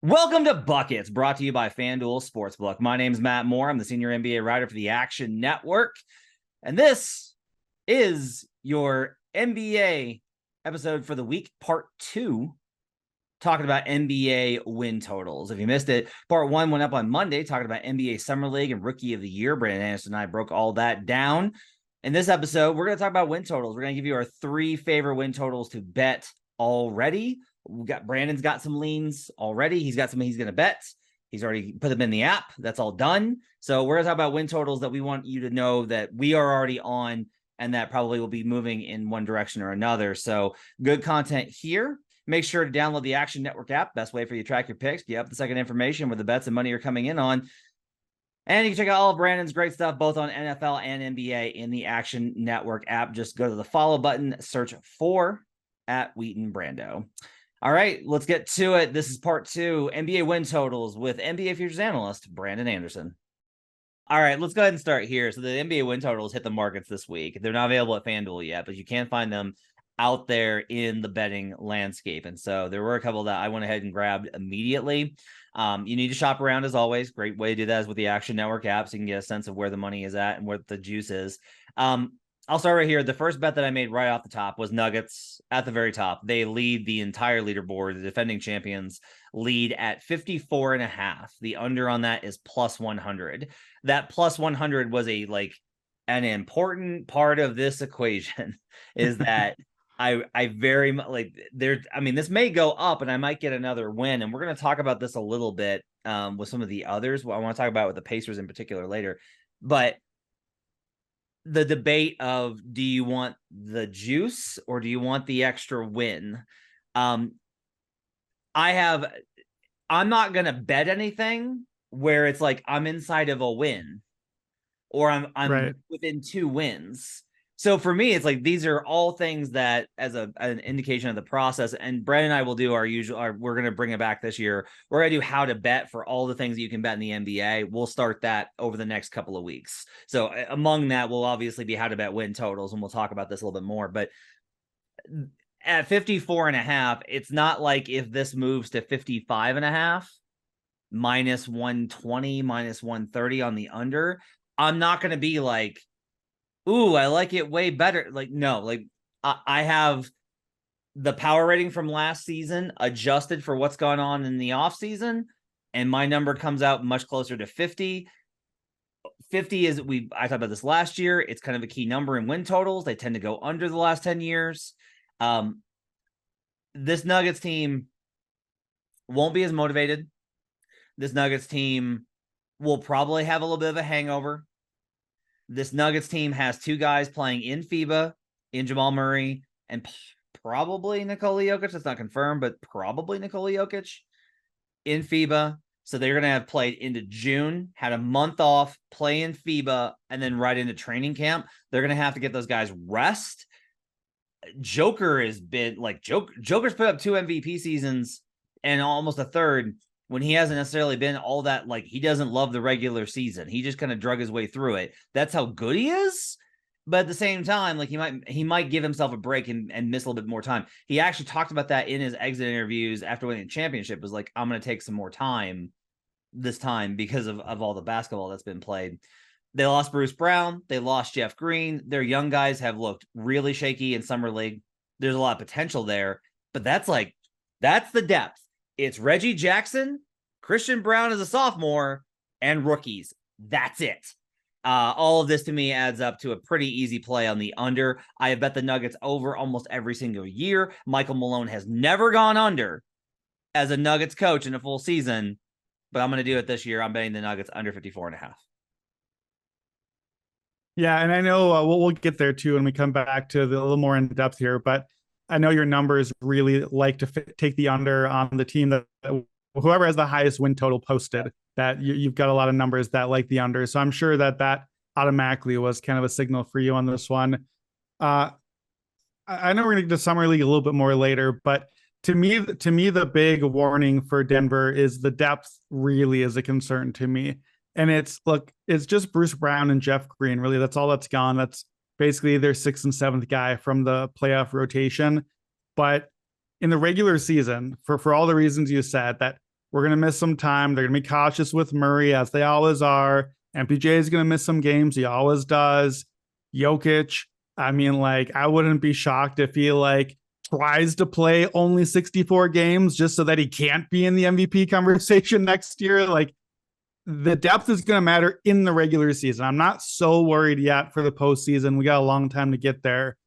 Welcome to Buckets, brought to you by FanDuel Sportsbook. My name is Matt Moore. I'm the senior NBA writer for the Action Network. And this is your NBA episode for the week, part 2, talking about NBA win totals. If you missed it, part 1 went up on Monday, talking about NBA Summer League and Rookie of the Year. Brandon Anderson and I broke all that down. In this episode, we're going to talk about win totals. We're going to give you our 3 favorite win totals to bet already. Brandon's got some leans already. He's got some he's going to bet. He's already put them in the app. That's all done. So we're going to talk about win totals that we want you to know that we are already on and that probably will be moving in one direction or another. So good content here. Make sure to download the Action Network app. Best way for you to track your picks. Get up the second information where the bets and money are coming in on. And you can check out all of Brandon's great stuff, both on NFL and NBA in the Action Network app. Just go to the follow button, search for @Wheaton_Brando. All right, let's get to it. This is part 2, NBA win totals with NBA futures analyst Brandon Anderson. All right, let's go ahead and start here. So the NBA win totals hit the markets this week. They're not available at FanDuel yet, but you can find them out there in the betting landscape. And so there were a couple that I went ahead and grabbed immediately. You need to shop around as always. Great way to do that is with the Action Network app, so you can get a sense of where the money is at and where the juice is. I'll start right here. The first bet that I made right off the top was Nuggets at the very top. They lead the entire leaderboard. The defending champions lead at 54.5. The under on that is plus 100. That plus 100 was an important part of this equation is that I very much this may go up and I might get another win. And we're going to talk about this a little bit with some of the others. Well, I want to talk about with the Pacers in particular later, but the debate of, do you want the juice or do you want the extra win? I'm not going to bet anything where it's like I'm inside of a win or I'm right within 2 wins. So for me, it's like these are all things that as an indication of the process. And Brett and I will do our usual, we're going to bring it back this year. We're going to do how to bet for all the things that you can bet in the NBA. We'll start that over the next couple of weeks. So among that will obviously be how to bet win totals. And we'll talk about this a little bit more. But at 54.5, it's not like if this moves to 55.5, minus 120, minus 130 on the under, I'm not going to be like, ooh, I like it way better. Like, no, like I have the power rating from last season adjusted for what's gone on in the off season. And my number comes out much closer to 50. 50 is I talked about this last year. It's kind of a key number in win totals. They tend to go under the last 10 years. This Nuggets team won't be as motivated. This Nuggets team will probably have a little bit of a hangover. This Nuggets team has 2 guys playing in FIBA, in Jamal Murray, and probably Nikola Jokic. That's not confirmed, but probably Nikola Jokic in FIBA. So they're going to have played into June, had a month off, play in FIBA, and then right into training camp. They're going to have to get those guys rest. Joker has been like Joker's put up 2 MVP seasons and almost a third when he hasn't necessarily been all that, like, he doesn't love the regular season. He just kind of drug his way through it. That's how good he is. But at the same time, like, he might give himself a break and miss a little bit more time. He actually talked about that in his exit interviews after winning the championship, was like, I'm going to take some more time this time because of all the basketball that's been played. They lost Bruce Brown. They lost Jeff Green. Their young guys have looked really shaky in Summer League. There's a lot of potential there, but that's the depth. It's Reggie Jackson, Christian Brown as a sophomore, and rookies. That's it. All of this to me adds up to a pretty easy play on the under. I have bet the Nuggets over almost every single year. Michael Malone has never gone under as a Nuggets coach in a full season, but I'm going to do it this year. I'm betting the Nuggets under 54.5. Yeah, and I know we'll get there too when we come back to a little more in depth here, but I know your numbers really like to take the under on the team that whoever has the highest win total posted, that you've got a lot of numbers that like the under. So I'm sure that automatically was kind of a signal for you on this one. I know we're going to get to Summer League a little bit more later, but to me, the big warning for Denver is the depth really is a concern to me. And it's just Bruce Brown and Jeff Green. Really, that's all that's gone. That's basically their 6th and 7th guy from the playoff rotation. But in the regular season, for all the reasons you said, that we're going to miss some time. They're going to be cautious with Murray, as they always are. MPJ is going to miss some games. He always does. Jokic, I mean, like, I wouldn't be shocked if he, like, tries to play only 64 games just so that he can't be in the MVP conversation next year. Like, the depth is going to matter in the regular season. I'm not so worried yet for the postseason. We got a long time to get there.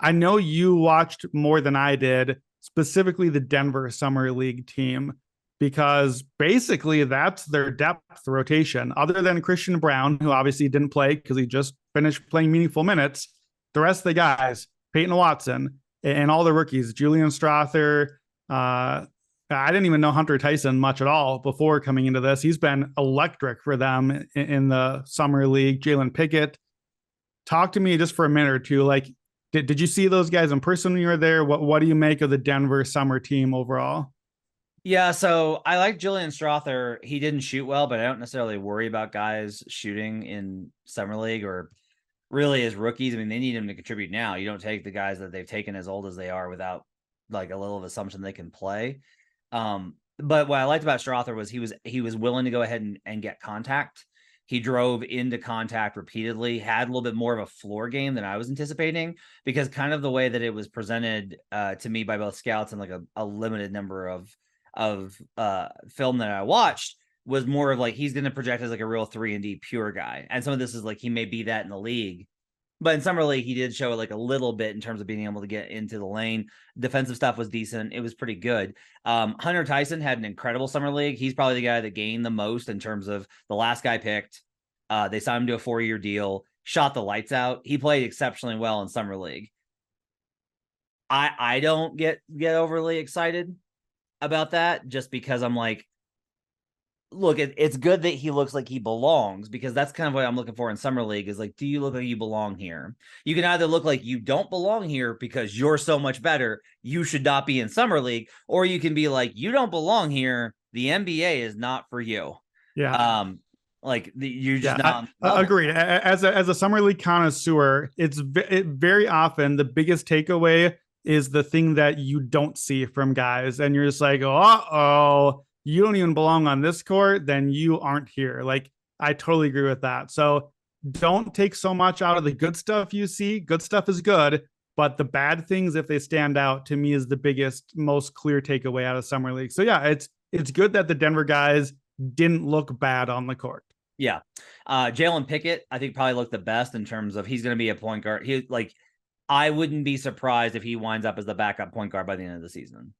I know you watched more than I did, specifically the Denver Summer League team, because basically that's their depth rotation. Other than Christian Brown, who obviously didn't play because he just finished playing meaningful minutes, the rest of the guys, Peyton Watson and all the rookies, Julian Strother, I didn't even know Hunter Tyson much at all before coming into this. He's been electric for them in the Summer League. Jalen Pickett. Talk to me just for a minute or two. Like, did you see those guys in person when you were there? What do you make of the Denver summer team overall? Yeah, so I like Julian Strother. He didn't shoot well, but I don't necessarily worry about guys shooting in Summer League or really as rookies. I mean, they need him to contribute now. You don't take the guys that they've taken as old as they are without like a little of assumption they can play. But what I liked about Strother was he was willing to go ahead and get contact. He drove into contact repeatedly, had a little bit more of a floor game than I was anticipating, because kind of the way that it was presented to me by both scouts and like a limited number of film that I watched was more of like he's going to project as like a real 3-and-D pure guy. And some of this is like he may be that in the league. But in Summer League, he did show like a little bit in terms of being able to get into the lane. Defensive stuff was decent. It was pretty good. Hunter Tyson had an incredible Summer League. He's probably the guy that gained the most in terms of the last guy picked. They signed him to a 4-year deal, shot the lights out. He played exceptionally well in Summer League. I don't get overly excited about that just because I'm like, look, it's good that he looks like he belongs, because that's kind of what I'm looking for in Summer League is like, do you look like you belong here? You can either look like you don't belong here because you're so much better, you should not be in Summer League, or you can be like, you don't belong here, the NBA is not for you. Yeah. Like you're just not. Agreed. As a Summer League connoisseur, it very often the biggest takeaway is the thing that you don't see from guys, and you're just like, oh, you don't even belong on this court, then you aren't here. Like, I totally agree with that. So don't take so much out of the good stuff you see. Good stuff is good, but the bad things, if they stand out, to me is the biggest, most clear takeaway out of Summer League. So yeah, it's good that the Denver guys didn't look bad on the court. Yeah. Jalen Pickett, I think, probably looked the best in terms of he's going to be a point guard. I wouldn't be surprised if he winds up as the backup point guard by the end of the season.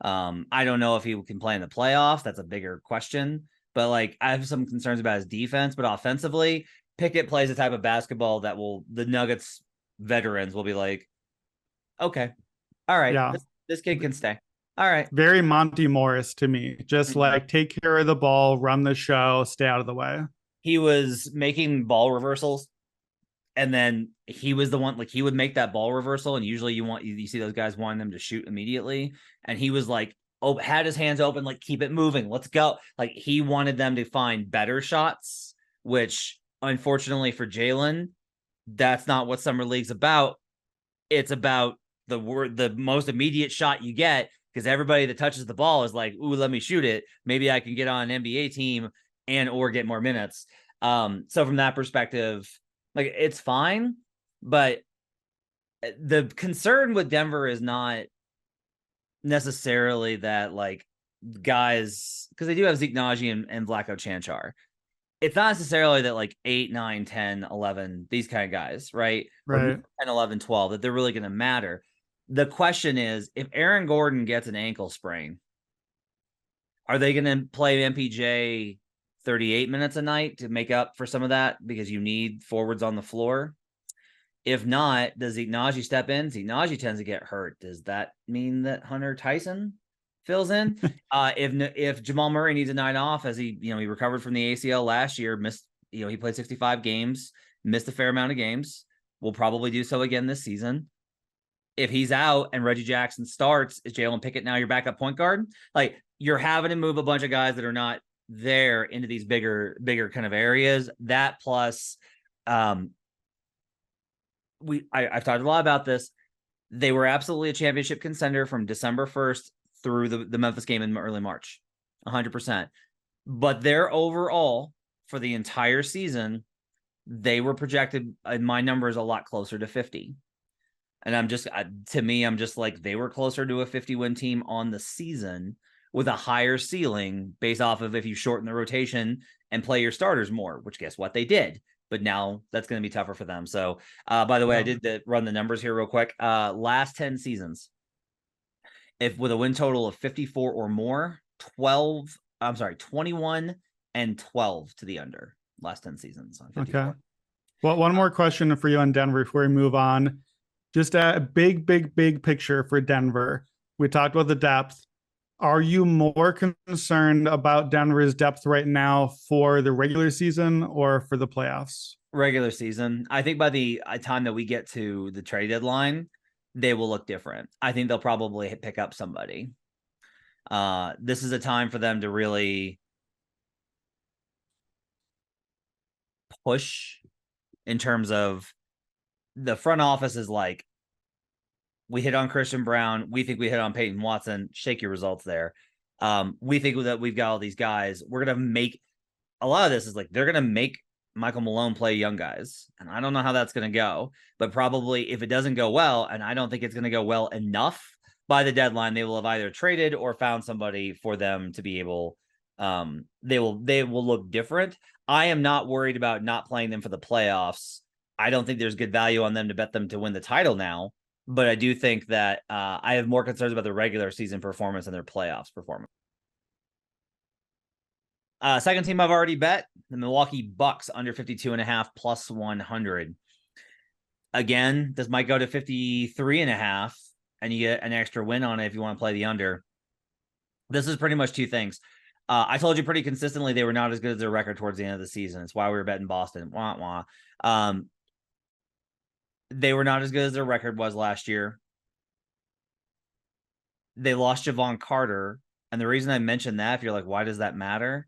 I don't know if he can play in the playoffs. That's a bigger question. But like, I have some concerns about his defense. But offensively, Pickett plays a type of basketball that the Nuggets veterans will be like, okay, all right, yeah, this kid can stay. All right. Very Monty Morris to me. Just like take care of the ball, run the show, stay out of the way. He was making ball reversals. And then he was the one, like he would make that ball reversal. And usually you see those guys wanting them to shoot immediately. And he was like, had his hands open, like, keep it moving. Let's go. Like he wanted them to find better shots, which unfortunately for Jalen, that's not what Summer League's about. It's about the most immediate shot you get, because everybody that touches the ball is like, ooh, let me shoot it. Maybe I can get on an NBA team or get more minutes. So from that perspective, like, it's fine, but the concern with Denver is not necessarily that, like, guys, because they do have Zeke Naji and Vlatko Cancar. It's not necessarily that, like, 8, 9, 10, 11, these kind of guys, right? Right. Or 10, 11, 12, that they're really going to matter. The question is, if Aaron Gordon gets an ankle sprain, are they going to play MPJ 38 minutes a night to make up for some of that, because you need forwards on the floor? If not, does Zeke Naji step in? Zeke Naji tends to get hurt. Does that mean that Hunter Tyson fills in? If Jamal Murray needs a night off, as he recovered from the ACL last year, missed, he played 65 games, missed a fair amount of games, will probably do so again this season. If he's out and Reggie Jackson starts, is Jalen Pickett now your backup point guard? Like, you're having to move a bunch of guys that are not there into these bigger kind of areas. That plus, I've talked a lot about this. They were absolutely a championship contender from December 1st through the Memphis game in early March. 100%. But their overall for the entire season, they were projected, my number is a lot closer to 50. And I'm just, to me, I'm just like, they were closer to a 50-win team on the season with a higher ceiling based off of if you shorten the rotation and play your starters more, which guess what? They did. But now that's going to be tougher for them. So, by the way, I did run the numbers here real quick. Last 10 seasons, if with a win total of 54 or more, 21 and 12 to the under last 10 seasons on 54. Okay. Well, one more question for you on Denver before we move on. Just a big picture for Denver. We talked about the depth. Are you more concerned about Denver's depth right now for the regular season or for the playoffs? Regular season. I think by the time that we get to the trade deadline, they will look different. I think they'll probably pick up somebody. This is a time for them to really push in terms of the front office is like, we hit on Christian Brown. We think we hit on Peyton Watson. Shake your results there. We think that we've got all these guys. We're going to make a lot of this is like, they're going to make Michael Malone play young guys. And I don't know how that's going to go, but probably if it doesn't go well, and I don't think it's going to go well enough by the deadline, they will have either traded or found somebody for them to be able, they will look different. I am not worried about not playing them for the playoffs. I don't think there's good value on them to bet them to win the title now. But I do think that I have more concerns about the regular season performance than their playoffs performance. Second team I've already bet, the Milwaukee Bucks under 52.5 plus 100. Again, this might go to 53.5 and you get an extra win on it if you want to play the under. This is pretty much two things. I told you pretty consistently they were not as good as their record towards the end of the season. It's why we were betting Boston. Wah, wah. They were not as good as their record was last year. They lost Javon Carter. And the reason I mentioned that, if you're like, why does that matter?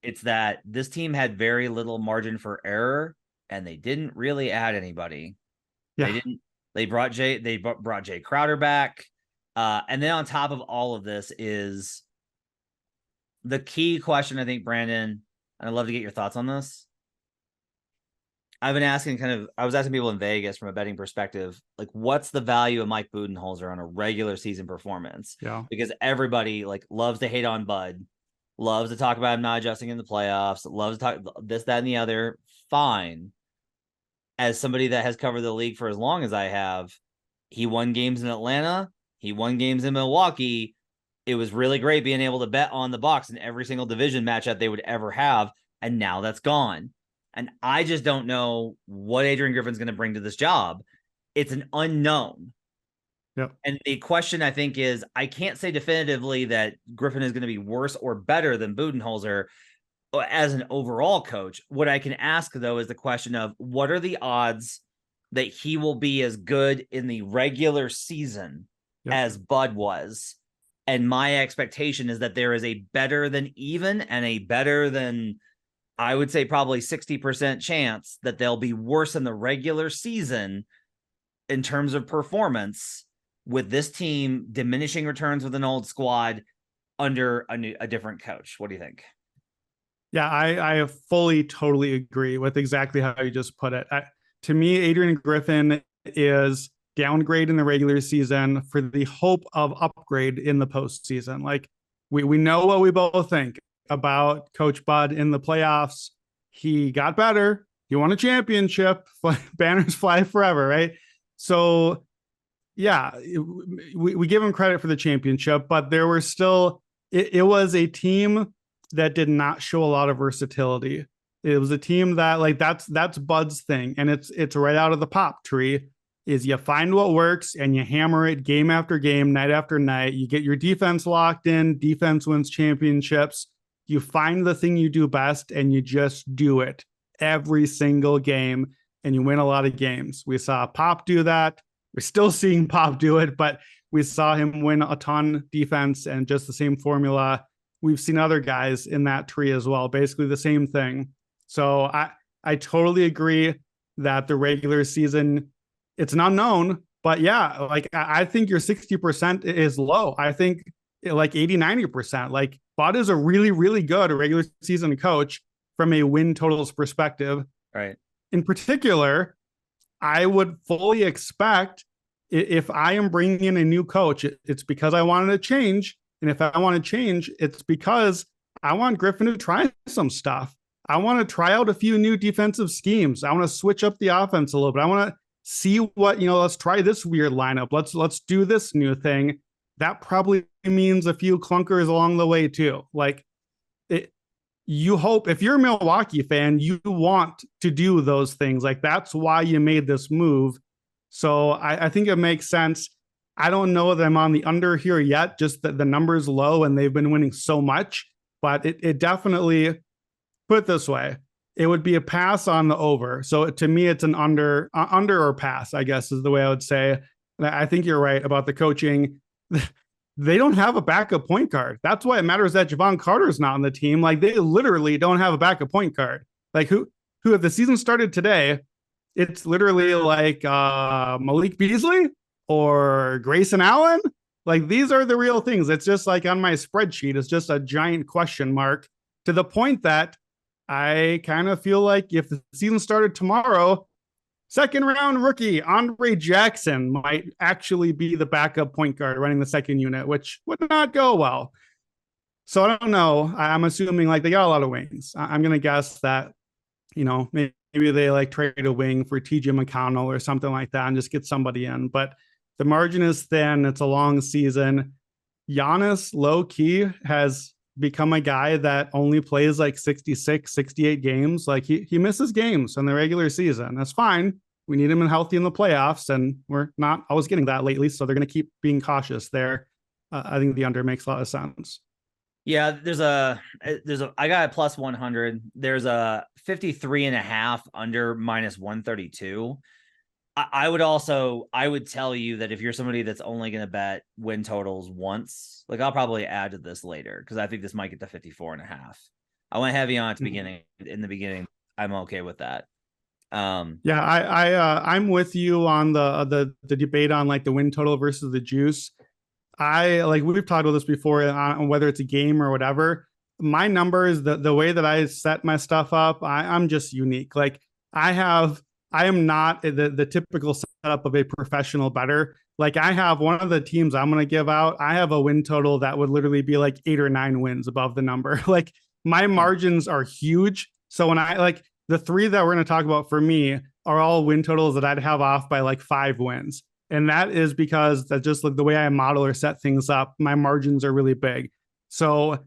It's that this team had very little margin for error and they didn't really add anybody. Yeah. They brought Jay Crowder back. And then on top of all of this is the key question, I think, Brandon, and I'd love to get your thoughts on this. I've been asking I was asking people in Vegas from a betting perspective, like, what's the value of Mike Budenholzer on a regular season performance? Yeah. Because everybody loves to hate on Bud, loves to talk about him not adjusting in the playoffs, loves to talk this, that, and the other. Fine. As somebody that has covered the league for as long as I have, he won games in Atlanta. He won games in Milwaukee. It was really great being able to bet on the Bucks in every single division matchup they would ever have. And now that's gone. And I just don't know what Adrian Griffin's going to bring to this job. It's an unknown. Yep. And the question, I think, is I can't say definitively that Griffin is going to be worse or better than Budenholzer as an overall coach. What I can ask, though, is the question of what are the odds that he will be as good in the regular season as Bud was? And my expectation is that there is a better than even and a better than, I would say, probably 60% chance that they'll be worse in the regular season in terms of performance with this team diminishing returns with an old squad under a different coach. What do you think? Yeah, I fully, totally agree with exactly how you just put it. To me, Adrian Griffin is downgrade in the regular season for the hope of upgrade in the postseason. Like we know what we both think about Coach Bud in the playoffs. He got better. He won a championship. Banners fly forever, right? So, yeah, we give him credit for the championship, but there were still, it was a team that did not show a lot of versatility. It was a team that that's Bud's thing. And it's right out of the pop tree is you find what works and you hammer it game after game, night after night. You get your defense locked in. Defense wins championships. You find the thing you do best and you just do it every single game and you win a lot of games. We saw Pop do that. We're still seeing Pop do it, but we saw him win a ton defense and just the same formula. We've seen other guys in that tree as well, basically the same thing. So I totally agree that the regular season, it's an unknown, but yeah, like I think your 60% is low. I think like 80-90%. Like Bud is a really, really good regular season coach from a win totals perspective. Right. In particular, I would fully expect, if I am bringing in a new coach, it's because I wanted to change. And if I want to change, it's because I want Griffin to try some stuff. I want to try out a few new defensive schemes. I want to switch up the offense a little bit. I want to see what, let's try this weird lineup. Let's do this new thing. That probably means a few clunkers along the way too. Like you hope, if you're a Milwaukee fan, you want to do those things. Like that's why you made this move. So I think it makes sense. I don't know that I'm on the under here yet, just that the number's low and they've been winning so much, but it definitely, put it this way, it would be a pass on the over. So to me, it's an under or pass, I guess is the way I would say. I think you're right about the coaching. They don't have a backup point guard. That's why it matters that Javon Carter's not on the team. Like they literally don't have a backup point guard. Like who if the season started today, it's literally like Malik Beasley or Grayson Allen. Like these are the real things. It's just like on my spreadsheet, it's just a giant question mark, to the point that I kind of feel like if the season started tomorrow, second round rookie Andre Jackson might actually be the backup point guard running the second unit, which would not go well. So I don't know. I'm assuming like they got a lot of wings. I'm going to guess that, maybe they like trade a wing for TJ McConnell or something like that and just get somebody in. But the margin is thin. It's a long season. Giannis low key has become a guy that only plays like 66, 68 games. Like he misses games in the regular season. That's fine. We need him in healthy in the playoffs, and we're not always getting that lately. So they're going to keep being cautious there. I think the under makes a lot of sense. Yeah, I got a plus 100. There's a 53.5 under minus 132. I would tell you that if you're somebody that's only going to bet win totals once, like I'll probably add to this later because I think this might get to 54.5. I went heavy on it in the beginning. I'm okay with that. I'm with you on the debate on like the win total versus the juice. We've talked about this before on whether it's a game or whatever. My numbers, the way that I set my stuff up, I'm just unique. Like I am not the typical setup of a professional bettor. Like I have one of the teams I'm going to give out. I have a win total that would literally be like 8 or 9 wins above the number. Like my margins are huge. So when the three that we're going to talk about for me are all win totals that I'd have off by like 5 wins. And that is because that's just like the way I model or set things up. My margins are really big. So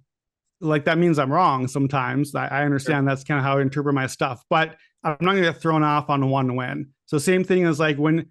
like that means I'm wrong sometimes. I understand that's kind of how I interpret my stuff, but I'm not going to get thrown off on one win. So same thing as like when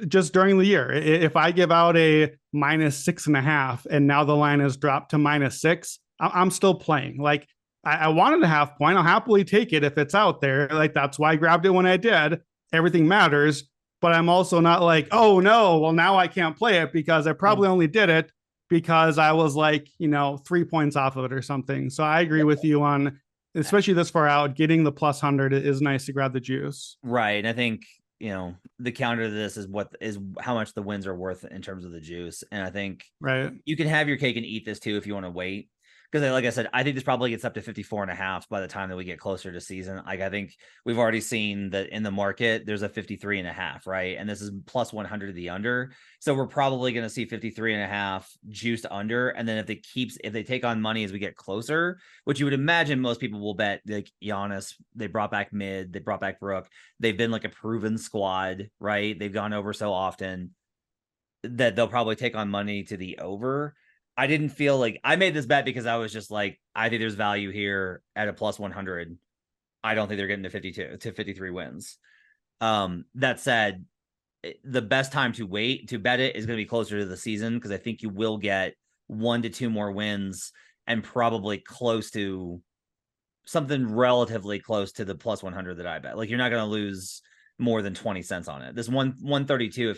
just during the year, if I give out a minus 6.5 and now the line has dropped to -6, I'm still playing. Like I wanted a half point. I'll happily take it if it's out there. Like that's why I grabbed it when I did. Everything matters. But I'm also not like, oh no, well now I can't play it because I probably only did it because I was like, 3 points off of it or something. So I agree with you on, especially this far out, getting the plus 100 is nice to grab the juice. Right. And I think, the counter to this is how much the wins are worth in terms of the juice. And I think you can have your cake and eat this too if you want to wait. Because like I said, I think this probably gets up to 54.5 by the time that we get closer to season. Like I think we've already seen that in the market, there's a 53.5, right? And this is plus 100 the under. So we're probably going to see 53.5 juiced under. And then if they take on money as we get closer, which you would imagine most people will bet, like Giannis, they brought back Mid, they brought back Brooke. They've been like a proven squad, right? They've gone over so often that they'll probably take on money to the over. I didn't feel like I made this bet because I was just like, I think there's value here at a plus 100. I don't think they're getting to 53 wins. That said, the best time to wait to bet it is going to be closer to the season because I think you will get 1 to 2 more wins and probably close to something relatively close to the plus 100 that I bet. Like you're not going to lose more than 20 cents on it. This 132 at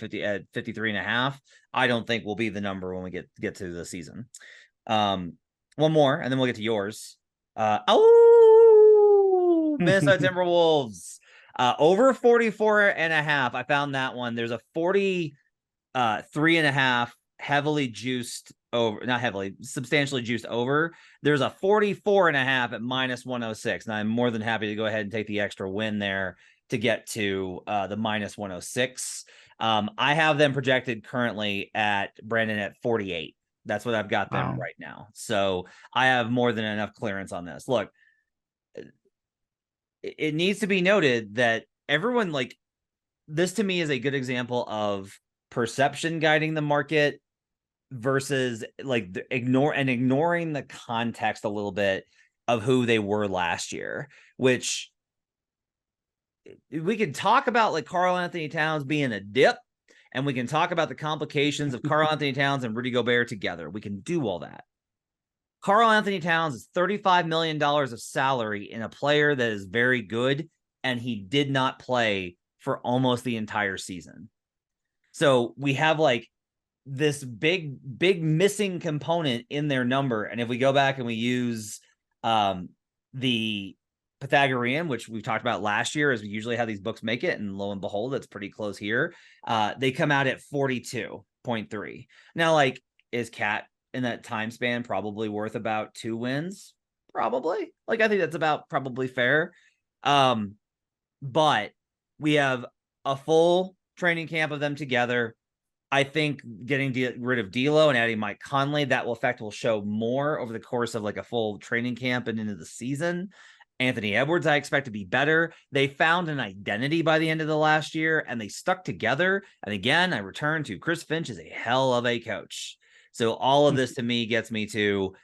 53.5, I don't think will be the number when we get to the season. One more, and then we'll get to yours. Minnesota Timberwolves over 44.5. I found that one. There's a 43.5 heavily juiced over, not heavily, substantially juiced over. There's a 44.5 at minus 106. And I'm more than happy to go ahead and take the extra win there to get to the minus 106. I have them projected currently at Brandon at 48. That's what I've got them right now. So I have more than enough clearance on this. Look, it needs to be noted that everyone, like, this to me is a good example of perception guiding the market versus like ignoring the context a little bit of who they were last year, which we can talk about, like Karl Anthony Towns being a dip, and we can talk about the complications of Karl Anthony Towns and Rudy Gobert together. We can do all that. Karl Anthony Towns is $35 million of salary in a player that is very good, and he did not play for almost the entire season. So we have like this big missing component in their number. And if we go back and we use the Pythagorean, which we've talked about last year, as we usually have these books make it, and lo and behold, it's pretty close here. They come out at 42.3. Now, like, is Cat in that time span probably worth about 2 wins? Probably. Like, I think that's about probably fair. But we have a full training camp of them together. I think getting rid of D'Lo and adding Mike Conley, that will show more over the course of like a full training camp and into the season. Anthony Edwards, I expect to be better. They found an identity by the end of the last year, and they stuck together. And again, I return to Chris Finch is a hell of a coach. So all of this to me gets me to,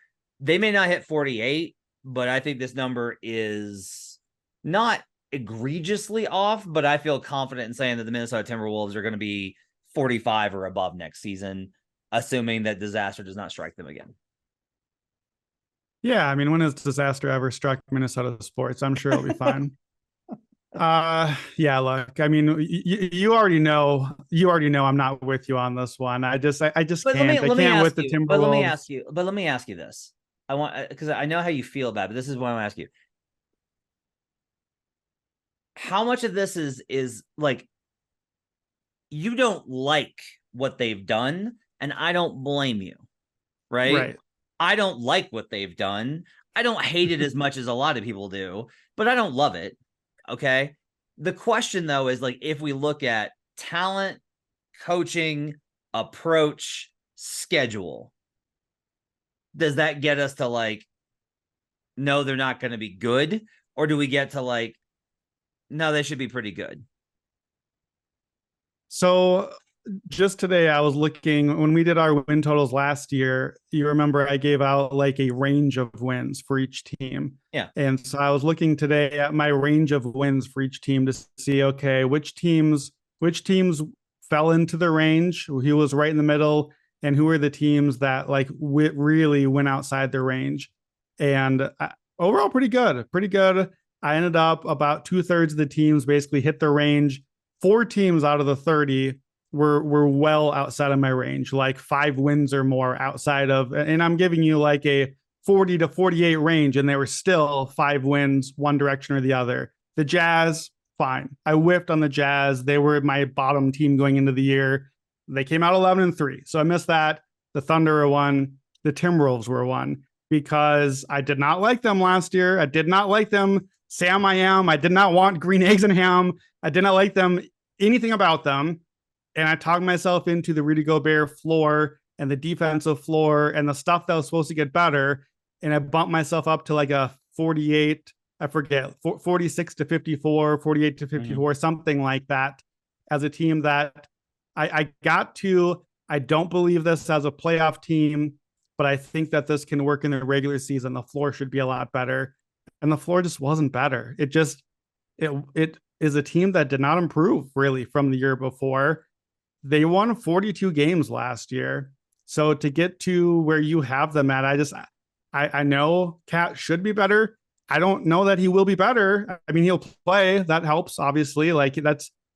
they may not hit 48, but I think this number is not egregiously off, but I feel confident in saying that the Minnesota Timberwolves are going to be 45 or above next season, assuming that disaster does not strike them again. Yeah, I mean, when has disaster ever struck Minnesota sports? I'm sure it'll be fine. Yeah, look, I mean, you already know I'm not with you on this one. I just can't with the Timberwolves. But let me ask you this. I want, because I know how you feel about it, but this is what I want to ask you. How much of this is like, you don't like what they've done, and I don't blame you, right? I don't like what they've done. I don't hate it as much as a lot of people do, but I don't love it. Okay. The question though is, like, if we look at talent, coaching, approach, schedule, does that get us to like, no, they're not going to be good? Or do we get to like, no, they should be pretty good? So just today, I was looking, when we did our win totals last year, you remember I gave out like a range of wins for each team. Yeah. And so I was looking today at my range of wins for each team to see, okay, which teams fell into the range, who was right in the middle, and who are the teams that like really went outside their range. And overall, pretty good. I ended up about 2/3 of the teams basically hit the range. 4 teams out of the 30 were well outside of my range, like 5 wins or more outside of, and I'm giving you like a 40 to 48 range, and they were still 5 wins one direction or the other. The Jazz, fine. I whiffed on the Jazz. They were my bottom team going into the year. They came out 11-3. So I missed that. The Thunder were 1. The Timberwolves were 1 because I did not like them last year. I did not like them. Sam I am. I did not want green eggs and ham. I did not like them, anything about them. And I talked myself into the Rudy Gobert floor and the defensive floor and the stuff that was supposed to get better. And I bumped myself up to like a 48, I forget, 46 to 54, 48 to 54, something like that, as a team that I got to. I don't believe this as a playoff team, but I think that this can work in the regular season. The floor should be a lot better. And the floor just wasn't better. It is a team that did not improve really from the year before. They won 42 games last year. So to get to where you have them at, I know Cat should be better. I don't know that he will be better. I mean, he'll play. That helps, obviously. Like,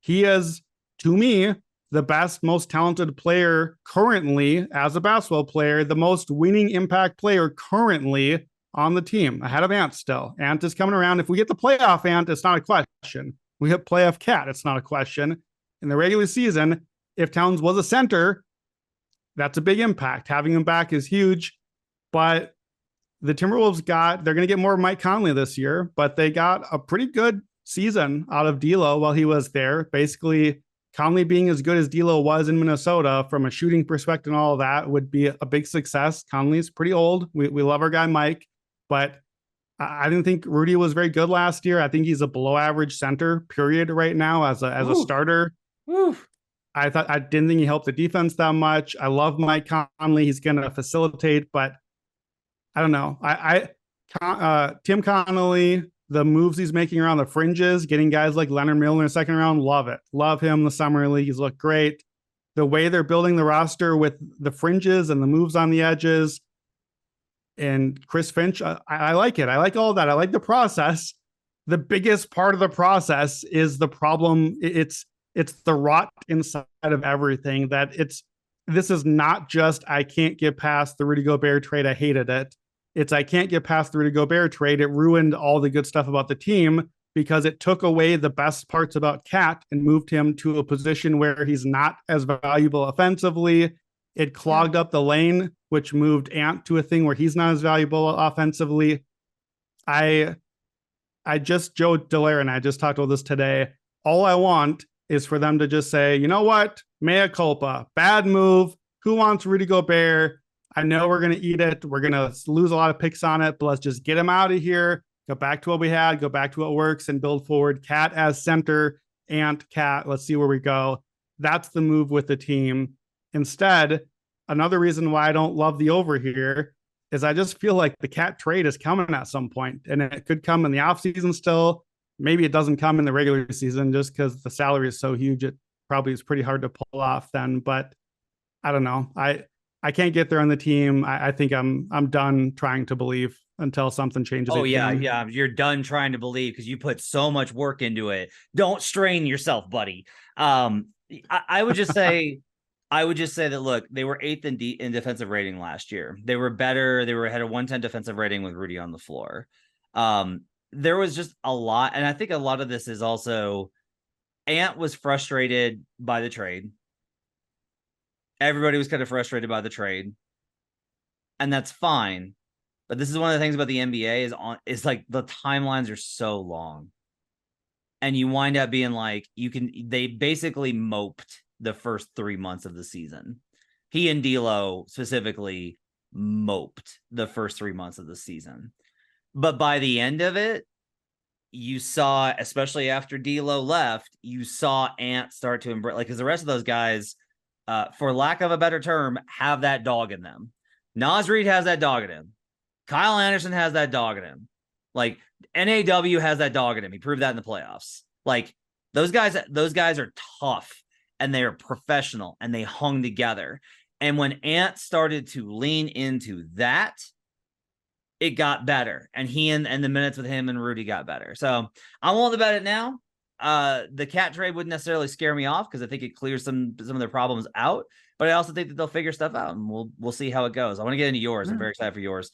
he is, to me, the best, most talented player currently as a basketball player, the most winning impact player currently on the team, ahead of Ant still. Ant is coming around. If we get the playoff Ant, it's not a question. We hit playoff Cat, it's not a question. In the regular season, if Towns was a center, that's a big impact. Having him back is huge, but the Timberwolves they're going to get more Mike Conley this year, but they got a pretty good season out of D'Lo while he was there. Basically, Conley being as good as D'Lo was in Minnesota from a shooting perspective and all of that would be a big success. Conley's pretty old. We love our guy Mike, but I didn't think Rudy was very good last year. I think he's a below average center period right now as a starter. Oof. I didn't think he helped the defense that much. I love Mike Conley. He's going to facilitate, but I don't know. Tim Connolly, the moves he's making around the fringes, getting guys like Leonard Miller in the second round, love it. Love him in the summer league. He's looked great. The way they're building the roster with the fringes and the moves on the edges, and Chris Finch, I like it. I like all that. I like the process. The biggest part of the process is the problem. It's the rot inside of everything. This is not just I can't get past the Rudy Gobert trade. I hated it. It's I can't get past the Rudy Gobert trade. It ruined all the good stuff about the team because it took away the best parts about Cat and moved him to a position where he's not as valuable offensively. It clogged up the lane, which moved Ant to a thing where he's not as valuable offensively. Joe Dallaire and I just talked about this today. All I want is for them to just say, you know what? Mea culpa. Bad move. Who wants Rudy Gobert? I know we're going to eat it. We're going to lose a lot of picks on it, but let's just get him out of here. Go back to what we had. Go back to what works and build forward. Cat as center. Ant, Cat. Let's see where we go. That's the move with the team. Instead, another reason why I don't love the over here is I just feel like the Cat trade is coming at some point, and it could come in the offseason still. Maybe it doesn't come in the regular season just because the salary is so huge. It probably is pretty hard to pull off then, but I don't know. I can't get there on the team. I think I'm done trying to believe until something changes. Oh yeah. You're done trying to believe because you put so much work into it. Don't strain yourself, buddy. I would just say that, look, they were 8th in defensive rating last year. They were better. They had a 110 defensive rating with Rudy on the floor. There was just a lot. And I think a lot of this is also Ant was frustrated by the trade. Everybody was kind of frustrated by the trade. And that's fine. But this is one of the things about the NBA is like the timelines are so long. And you wind up being like, they basically moped the first 3 months of the season. He and D'Lo specifically moped the first 3 months of the season. But by the end of it, you saw, especially after D'Lo left, you saw Ant start to embrace, like, because the rest of those guys, for lack of a better term, have that dog in them. Naz Reid has that dog in him. Kyle Anderson has that dog in him. Like, NAW has that dog in him. He proved that in the playoffs. Like, those guys are tough and they are professional and they hung together. And when Ant started to lean into that, it got better. And he and the minutes with him and Rudy got better. So I'm willing to bet it now. The Cat trade wouldn't necessarily scare me off because I think it clears some of their problems out. But I also think that they'll figure stuff out, and we'll see how it goes. I want to get into yours. I'm very excited for yours.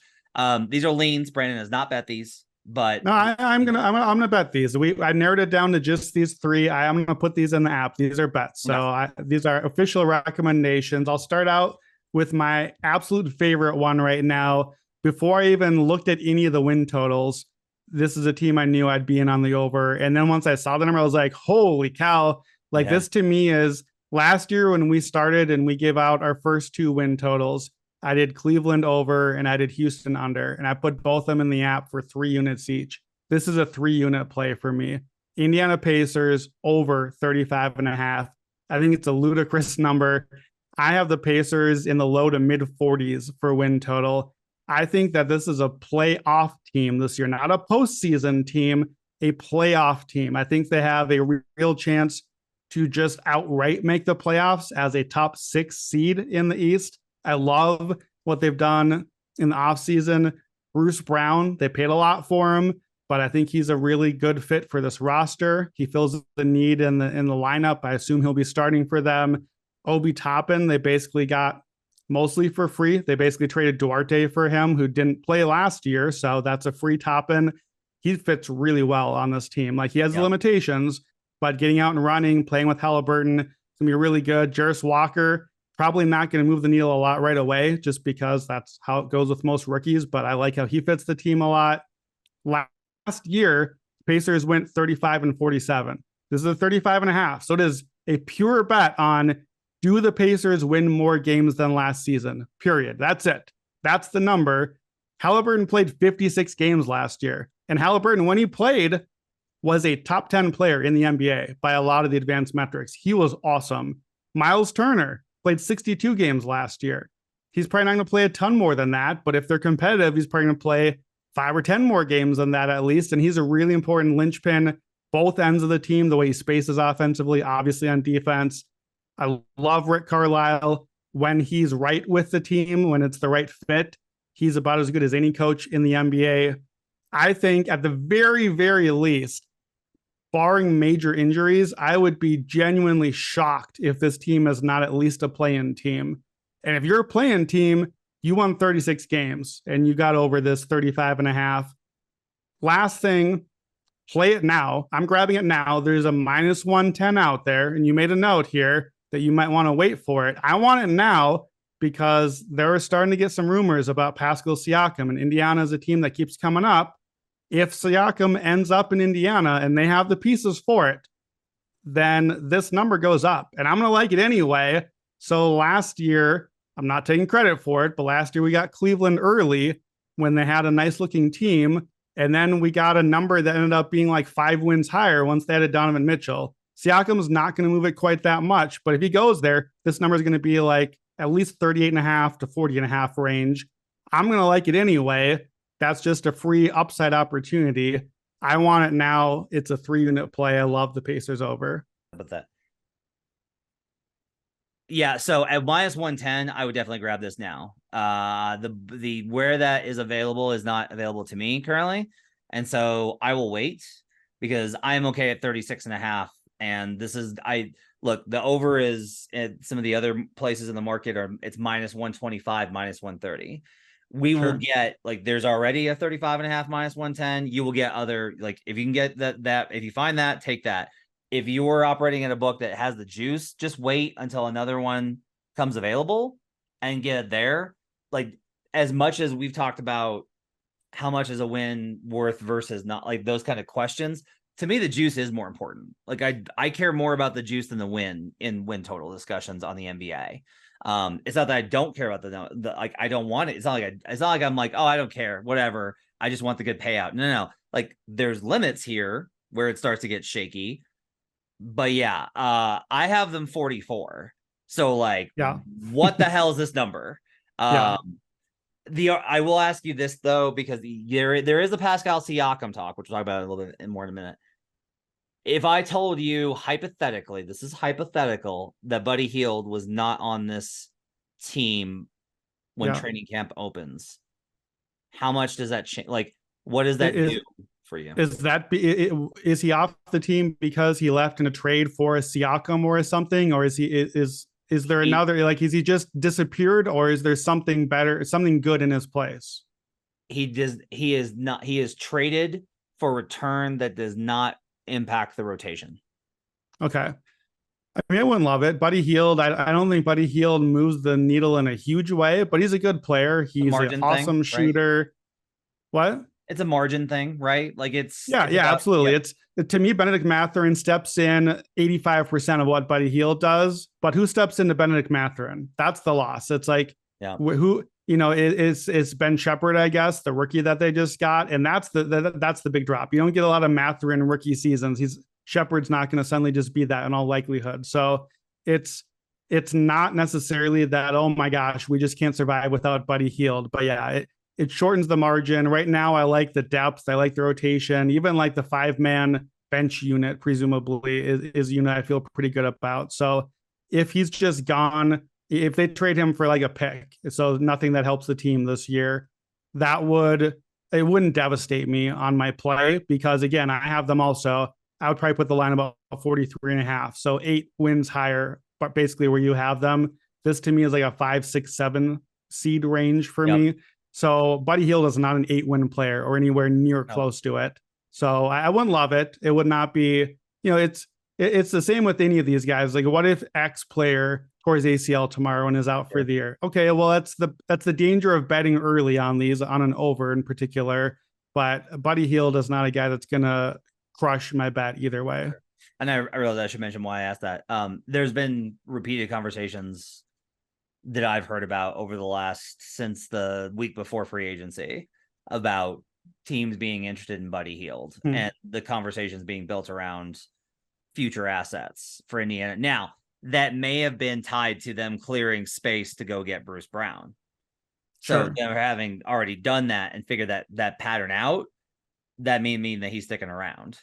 These are leans. Brandon has not bet these, but no, I'm gonna bet these. I narrowed it down to just these three. I'm gonna put these in the app. These are bets. So these are official recommendations. I'll start out with my absolute favorite one right now. Before I even looked at any of the win totals, this is a team I knew I'd be in on the over. And then once I saw the number, I was like, holy cow. Like, this to me is last year when we started and we gave out our first 2 win totals, I did Cleveland over and I did Houston under, and I put both of them in the app for 3 units each. This is a 3-unit play for me. Indiana Pacers over 35.5. I think it's a ludicrous number. I have the Pacers in the low to mid 40s for win total. I think that this is a playoff team this year, not a postseason team, a playoff team. I think they have a real chance to just outright make the playoffs as a top 6 seed in the East. I love what they've done in the offseason. Bruce Brown, they paid a lot for him, but I think he's a really good fit for this roster. He fills the need in the lineup. I assume he'll be starting for them. Obi Toppin, they basically got mostly for free. They basically traded Duarte for him, who didn't play last year. So that's a free Toppin. He fits really well on this team. Like, he has limitations, but getting out and running, playing with Halliburton, it's going to be really good. Jarris Walker, Probably not going to move the needle a lot right away, just because that's how it goes with most rookies. But I like how he fits the team a lot. Last year, Pacers went 35-47. This is a 35.5. So it is a pure bet on, do the Pacers win more games than last season? Period. That's it. That's the number. Halliburton played 56 games last year. And Halliburton, when he played, was a top 10 player in the NBA by a lot of the advanced metrics. He was awesome. Miles Turner played 62 games last year. He's probably not going to play a ton more than that, but if they're competitive, he's probably going to play 5 or 10 more games than that at least. And he's a really important linchpin, both ends of the team, the way he spaces offensively, obviously on defense. I love Rick Carlisle. When he's right with the team, when it's the right fit, he's about as good as any coach in the NBA. I think at the very, very least, barring major injuries, I would be genuinely shocked if this team is not at least a play-in team. And if you're a play-in team, you won 36 games and you got over this 35.5. Last thing, play it now. I'm grabbing it now. There's a -110 out there, and you made a note here that you might want to wait for it. I want it now because they're starting to get some rumors about Pascal Siakam, and Indiana is a team that keeps coming up. If Siakam ends up in Indiana and they have the pieces for it, then this number goes up, and I'm going to like it anyway. So last year, I'm not taking credit for it, but last year we got Cleveland early when they had a nice looking team. And then we got a number that ended up being like 5 wins higher once they added Donovan Mitchell. Siakam's not going to move it quite that much, but if he goes there, this number is going to be like at least 38.5 to 40.5 range. I'm going to like it anyway. That's just a free upside opportunity. I want it now. It's a 3-unit play. I love the Pacers over. About that. Yeah, so at -110, I would definitely grab this now. The where that is available is not available to me currently, and so I will wait because I'm okay at 36.5. And this is look, the over is at some of the other places in the market it's -125, -130. We will get there's already a 35.5 -110. You will get other if you can get that if you find that, take that. If you were operating in a book that has the juice, just wait until another one comes available and get it there. As much as we've talked about how much is a win worth versus not, those kind of questions, to me, the juice is more important. I care more about the juice than the win in win total discussions on the NBA. It's not that I don't care about the I don't want it. It's not like I'm like, oh, I don't care, whatever. I just want the good payout. No. There's limits here where it starts to get shaky. But yeah, I have them 44. So what the hell is this number? I will ask you this though, because there is a Pascal Siakam talk, which we'll talk about a little bit more in a minute. If I told you hypothetically, this is hypothetical, that Buddy Hield was not on this team when training camp opens, how much does that change? What does that do for you? Is he off the team because he left in a trade for a Siakam or something, or is there another, is he just disappeared, or is there something better, something good in his place? He is traded for return that does not impact the rotation. Okay. I mean, I wouldn't love it. Buddy Hield, I don't think Buddy Hield moves the needle in a huge way, but he's a good player. He's an awesome shooter. Right? What? It's a margin thing, right? It's absolutely. It's, to me, Benedict Mathurin steps in 85% of what Buddy Hield does, but who steps into Benedict Mathurin? That's the loss. It's who, it's Ben Shepherd, I guess, the rookie that they just got, and that's the big drop. You don't get a lot of Mathurin rookie seasons. Shepherd's not going to suddenly just be that in all likelihood. So it's not necessarily that, oh my gosh, we just can't survive without Buddy Hield. But yeah, it shortens the margin. Right now, I like the depth. I like the rotation. Even the 5-man bench unit, presumably, is a unit I feel pretty good about. So if he's just gone, if they trade him for a pick, so nothing that helps the team this year, it wouldn't devastate me on my play, because again, I have them also. I would probably put the line about 43.5. So 8 wins higher, but basically where you have them. This to me is a 5, 6, 7 seed range for me. So Buddy Hield is not an 8-win player or anywhere near close to it. So I wouldn't love it. It would not be, it's the same with any of these guys. What if X player towards ACL tomorrow and is out for the year. Okay, well that's the danger of betting early on these, on an over in particular. But Buddy Hield is not a guy that's gonna crush my bet either way. And I realized I should mention why I asked that. There's been repeated conversations that I've heard about over the since the week before free agency about teams being interested in Buddy Hield and the conversations being built around future assets for Indiana. Now, that may have been tied to them clearing space to go get Bruce Brown. So they're having already done that and figured that pattern out, that may mean that he's sticking around.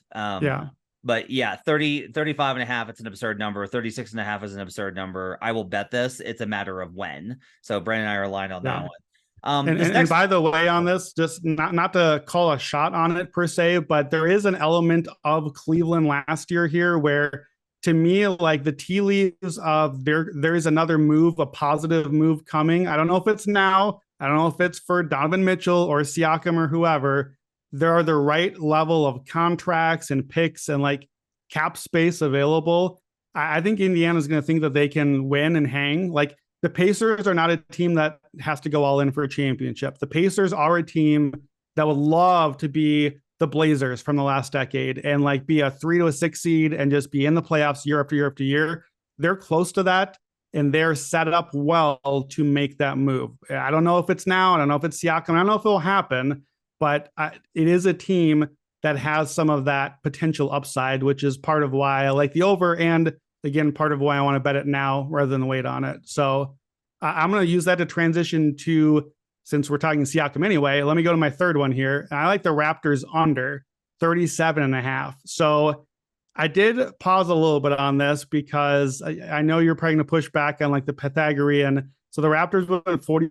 But yeah, 35.5, it's an absurd number. 36.5 is an absurd number. I will bet this. It's a matter of when. So Brandon and I are aligned on that one. And by the way, on this, just not to call a shot on it per se, but there is an element of Cleveland last year here where, to me, like the tea leaves of there is another move, a positive move coming. I don't know if it's now. I don't know if it's for Donovan Mitchell or Siakam or whoever. There are the right level of contracts and picks and like cap space available. I think Indiana's going to think that they can win and hang. Like, the Pacers are not a team that has to go all in for a championship. The Pacers are a team that would love to be the Blazers from the last decade and like be a 3 to a 6 seed and just be in the playoffs year after year after year. They're close to that, and they're set up well to make that move. I don't know if it's now. I don't know if it's Siakam. I don't know if it will happen, but it is a team that has some of that potential upside, which is part of why I like the over, and again, part of why I want to bet it now rather than wait on it. So I'm going to use that to transition to, since we're talking Siakam anyway, let me go to my third one here. I like the Raptors under 37.5. So I did pause a little bit on this because I know you're probably going to push back on like the Pythagorean. So the Raptors went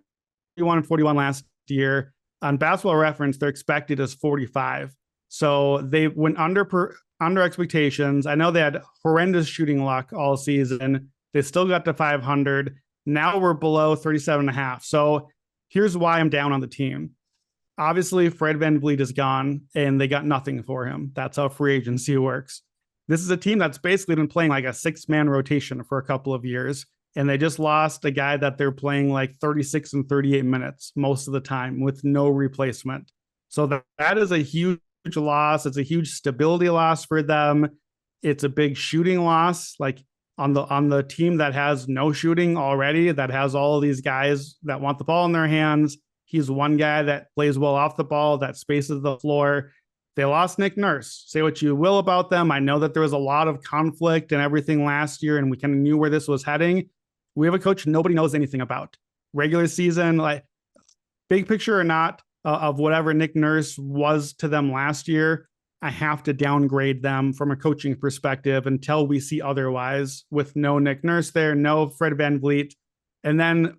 41-41 last year. On Basketball Reference, they're expected as 45. So they went under expectations. I know they had horrendous shooting luck all season. They still got to 500. Now we're below 37.5. So here's why I'm down on the team. Obviously, Fred VanVleet is gone, and they got nothing for him. That's how free agency works. This is a team that's basically been playing like a 6-man rotation for a couple of years, and they just lost a guy that they're playing like 36 and 38 minutes most of the time with no replacement. So that is a huge loss. It's a huge stability loss for them. It's a big shooting loss. Like on the team that has no shooting already, that has all of these guys that want the ball in their hands. He's one guy that plays well off the ball, that spaces the floor. They lost Nick Nurse. Say what you will about them. I know that there was a lot of conflict and everything last year, and we kind of knew where this was heading. We have a coach nobody knows anything about. Regular season, like big picture or not, of whatever Nick Nurse was to them last year, I have to downgrade them from a coaching perspective until we see otherwise, with no Nick Nurse there, no Fred VanVleet. And then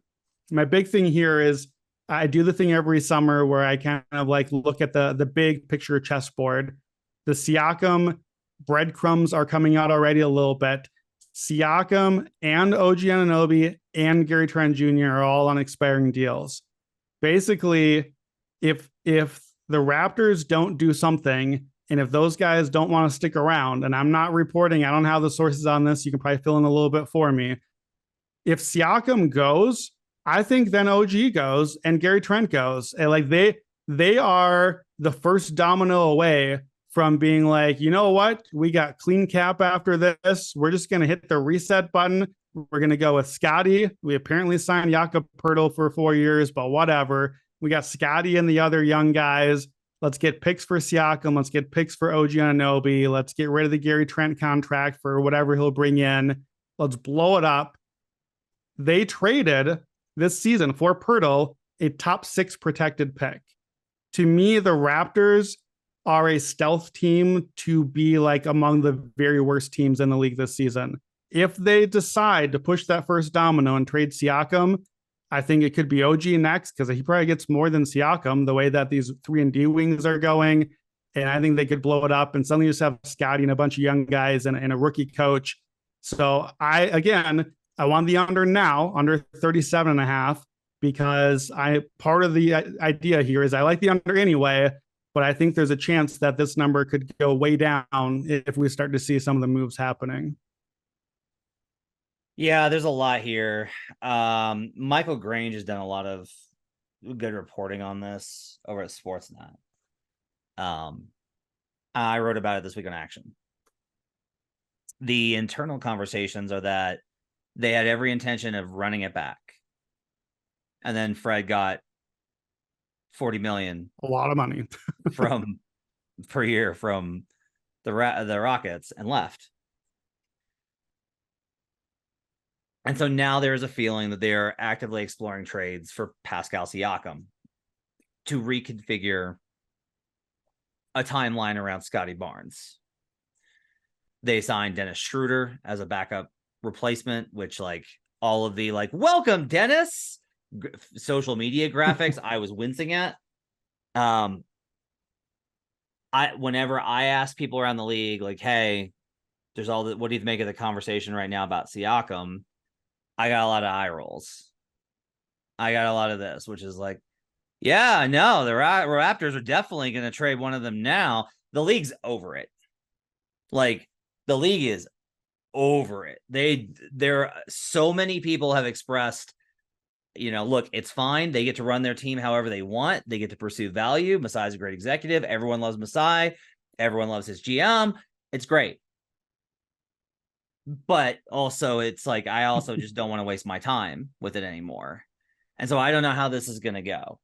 my big thing here is I do the thing every summer where I kind of like look at the big picture chessboard. The Siakam breadcrumbs are coming out already a little bit. Siakam and OG Anunoby and Gary Trent Jr. are all on expiring deals. Basically, if the Raptors don't do something, and if those guys don't want to stick around, and I'm not reporting, I don't have the sources on this, you can probably fill in a little bit for me. If Siakam goes, I think then OG goes and Gary Trent goes. And like they are the first domino away from being like, you know what? We got clean cap after this. We're just going to hit the reset button. We're going to go with Scotty. We apparently signed Jakob Poeltl for 4 years, but whatever. We got Scotty and the other young guys. Let's get picks for Siakam. Let's get picks for OG Anunoby. Let's get rid of the Gary Trent contract for whatever he'll bring in. Let's blow it up. They traded this season for Poeltl a top 6 protected pick. To me, the Raptors are a stealth team to be like among the very worst teams in the league this season. If they decide to push that first domino and trade Siakam, I think it could be OG next, because he probably gets more than Siakam the way that these 3-and-D wings are going. And I think they could blow it up and suddenly just have Scotty and a bunch of young guys and a rookie coach. So I want the under now, under 37.5, because part of the idea here is I like the under anyway, but I think there's a chance that this number could go way down if we start to see some of the moves happening. Yeah, there's a lot here. Michael Grange has done a lot of good reporting on this over at Sportsnet. I wrote about it this week on Action. The internal conversations are that they had every intention of running it back, and then Fred got $40 million, a lot of money from per year from the Rockets, and left. And so now there's a feeling that they are actively exploring trades for Pascal Siakam to reconfigure a timeline around Scotty Barnes. They signed Dennis Schroeder as a backup replacement, which all of the welcome Dennis social media graphics I was wincing at. Whenever I ask people around the league, hey, there's all that, what do you make of the conversation right now about Siakam? I got a lot of eye rolls. I got a lot of this, which is yeah, no, the Raptors are definitely going to trade one of them now. The league's over it. The league is over it. There so many people have expressed, look, it's fine. They get to run their team however they want. They get to pursue value. Masai's a great executive. Everyone loves Masai. Everyone loves his GM. It's great. But also it's I also just don't want to waste my time with it anymore. And so I don't know how this is going to go.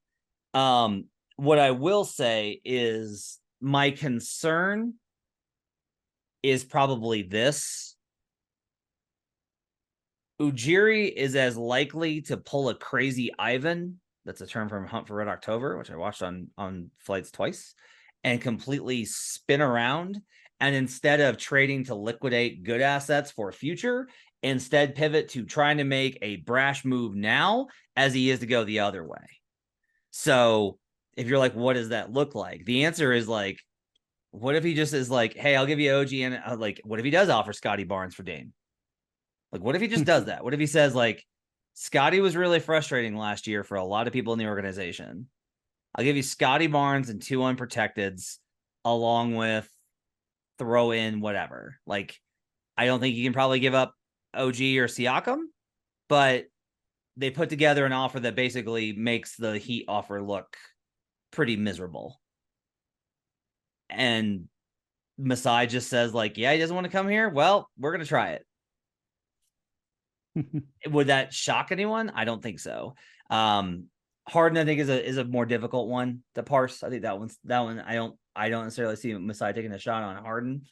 What I will say is my concern is probably this. Ujiri is as likely to pull a crazy Ivan, that's a term from Hunt for Red October, which I watched on flights twice, and completely spin around. And instead of trading to liquidate good assets for future, instead pivot to trying to make a brash move now, as he is to go the other way. So if you're what does that look like? The answer is what if he just is hey, I'll give you OG, and what if he does offer Scotty Barnes for Dame? What if he just does that? What if he says Scotty was really frustrating last year for a lot of people in the organization. I'll give you Scotty Barnes and 2 unprotecteds, along with throw in whatever. I don't think you can probably give up OG or Siakam, but they put together an offer that basically makes the Heat offer look pretty miserable. And Masai just says yeah, he doesn't want to come here. Well, we're going to try it. Would that shock anyone? I don't think so. Harden, I think, is a more difficult one to parse. I think that one I don't necessarily see Masai taking a shot on Harden.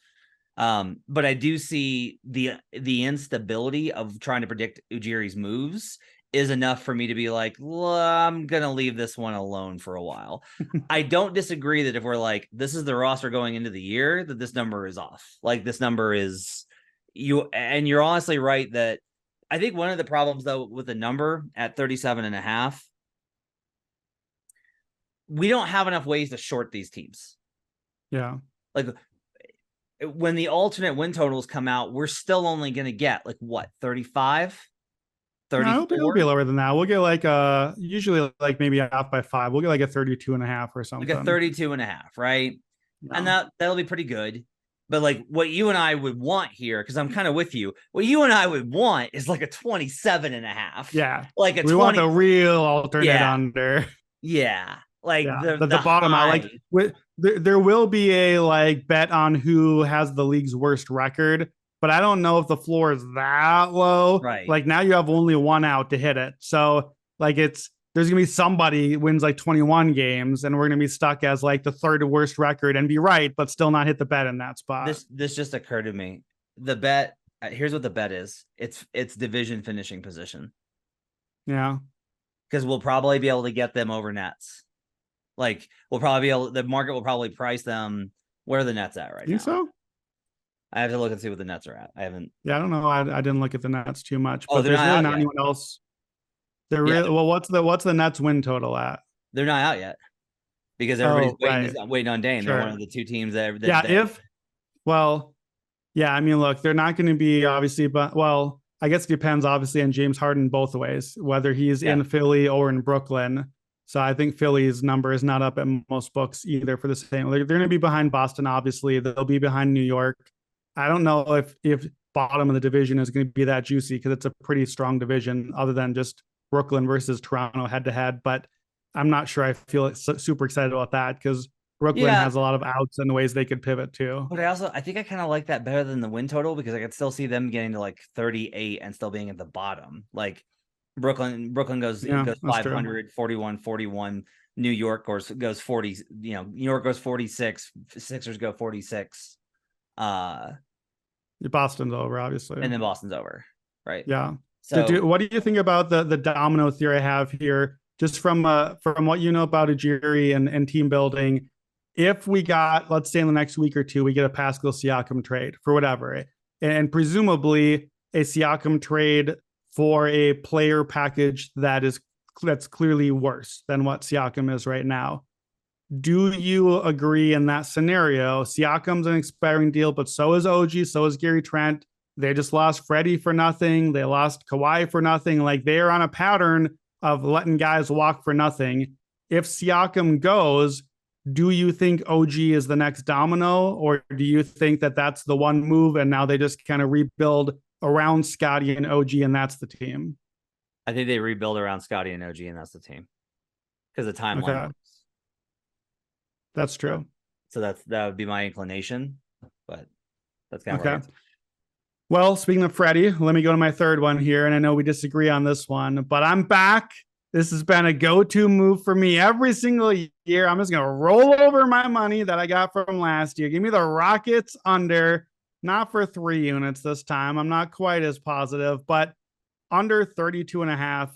But I do see the instability of trying to predict Ujiri's moves is enough for me to be I'm gonna leave this one alone for a while. I don't disagree that if we're this is the roster going into the year, that this number is off. This number is and you're honestly right that I think one of the problems though with the number at 37.5, we don't have enough ways to short these teams. Yeah. When the alternate win totals come out, we're still only going to get 35, 34. No, it'll be lower than that. We'll get usually maybe off by 5. We'll get a 32.5 or something. A 32.5, right? Yeah. And that'll be pretty good. But what you and I would want here, because I'm kind of with you, what you and I would want is a 27.5. Yeah. We want the real alternate under. Yeah. The bottom out. There will be a bet on who has the league's worst record, but I don't know if the floor is that low. Right. Now you have only one out to hit it. So there's going to be somebody wins 21 games, and we're going to be stuck as the third worst record and be right, but still not hit the bet in that spot. This just occurred to me. The bet, here's what the bet is. It's division finishing position. Yeah. Because we'll probably be able to get them over Nets. We'll probably be able, the market will probably price them. Where are the Nets at right now? Think so? I have to look and see what the Nets are at. I haven't. Yeah, I don't know. I didn't look at the Nets too much, but there's really not anyone else. They're really well. What's the Nets win total at? They're not out yet because everybody's waiting on Dame. Sure. They're one of the two teams that. I mean, look, they're not going to be obviously, but I guess it depends obviously on James Harden both ways, whether he's in Philly or in Brooklyn. So I think Philly's number is not up at most books either for the same. They're going to be behind Boston, obviously. They'll be behind New York. I don't know if bottom of the division is going to be that juicy because it's a pretty strong division other than just Brooklyn versus Toronto head to head. But I'm not sure I feel super excited about that because Brooklyn has a lot of outs and ways they could pivot too. But I think I kind of like that better than the win total because I could still see them getting to like 38 and still being at the bottom. Like Brooklyn goes 500, 41, 41. New York goes 40, New York goes 46, Sixers go 46. Boston's over, obviously. And then Boston's over, right? Yeah. So what do you think about the domino theory I have here? Just from what you know about Ujiri and team building, if we got, let's say in the next week or two, we get a Pascal Siakam trade for whatever, and presumably a Siakam trade for a player package that's clearly worse than what Siakam is right now. Do you agree in that scenario? Siakam's an expiring deal, but so is OG, so is Gary Trent. They just lost Freddie for nothing. They lost Kawhi for nothing. Like they are on a pattern of letting guys walk for nothing. If Siakam goes, do you think OG is the next domino, or do you think that that's the one move and now they just kind of rebuild around Scottie and OG and that's the team? I think they rebuild around Scottie and OG and that's the team because the timeline works. That's true. So that would be my inclination, but that's kind of okay. Well, speaking of Freddie, let me go to my third one here. And I know we disagree on this one, but I'm back. This has been a go-to move for me every single year. I'm just going to roll over my money that I got from last year. Give me the Rockets under, not for 3 units this time. I'm not quite as positive, but under 32.5.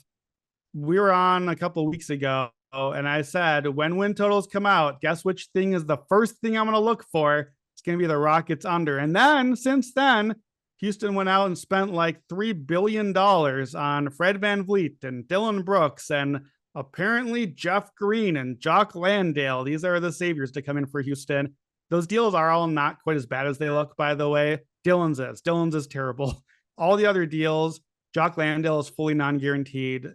We were on a couple of weeks ago, and I said, when win totals come out, guess which thing is the first thing I'm going to look for? It's going to be the Rockets under. And then, since then, Houston went out and spent like $3 billion on Fred VanVleet and Dillon Brooks and apparently Jeff Green and Jock Landale. These are the saviors to come in for Houston. Those deals are all not quite as bad as they look, by the way. Dillon's is terrible. All the other deals, Jock Landale is fully non-guaranteed.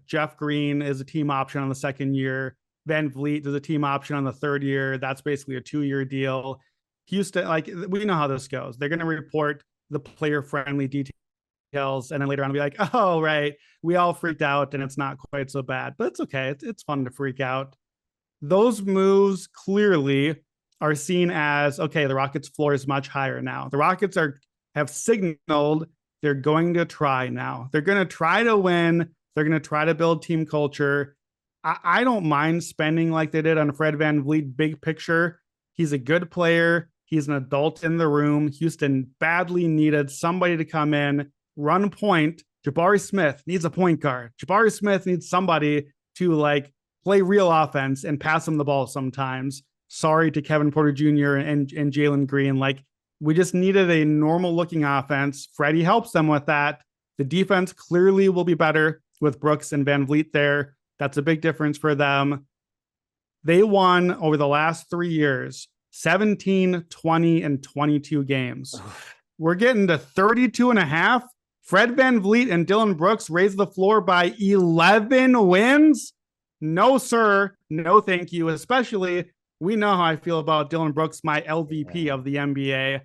Jeff Green is a team option on the second year. VanVleet is a team option on the third year. That's basically a 2-year deal. Houston, like, we know how this goes. They're going to report the player-friendly details, and then later on be like, oh, right, we all freaked out, and it's not quite so bad. But it's okay. It's fun to freak out. Those moves clearly are seen as, okay, the Rockets' floor is much higher now. The Rockets have signaled they're going to try now. They're going to try to win. They're going to try to build team culture. I don't mind spending like they did on Fred VanVleet big picture. He's a good player. He's an adult in the room. Houston badly needed somebody to come in, run point. Jabari Smith needs a point guard. Jabari Smith needs somebody to like play real offense and pass him the ball sometimes. Sorry to Kevin Porter Jr. and Jalen Green. Like, we just needed a normal looking offense. Freddie helps them with that. The defense clearly will be better with Brooks and VanVleet there. That's a big difference for them. They won over the last 3 years 17, 20, and 22 games. We're getting to 32.5. Fred VanVleet and Dillon Brooks raised the floor by 11 wins. No, sir. No, thank you. Especially, we know how I feel about Dillon Brooks, my LVP of the NBA.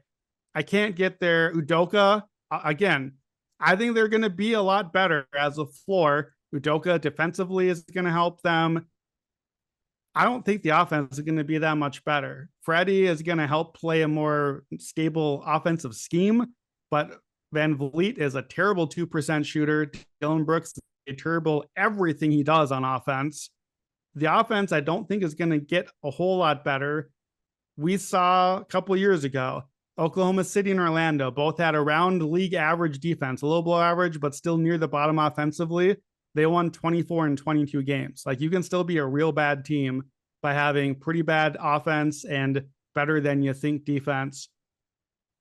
I can't get there. Udoka, again, I think they're going to be a lot better as a floor. Udoka defensively is going to help them. I don't think the offense is going to be that much better. Freddie is going to help play a more stable offensive scheme, but VanVleet is a terrible 2% shooter. Dillon Brooks is a terrible everything he does on offense. The offense, I don't think, is going to get a whole lot better. We saw a couple of years ago, Oklahoma City and Orlando both had around league average defense, a little below average, but still near the bottom offensively. They won 24 and 22 games. Like, you can still be a real bad team by having pretty bad offense and better than you think defense.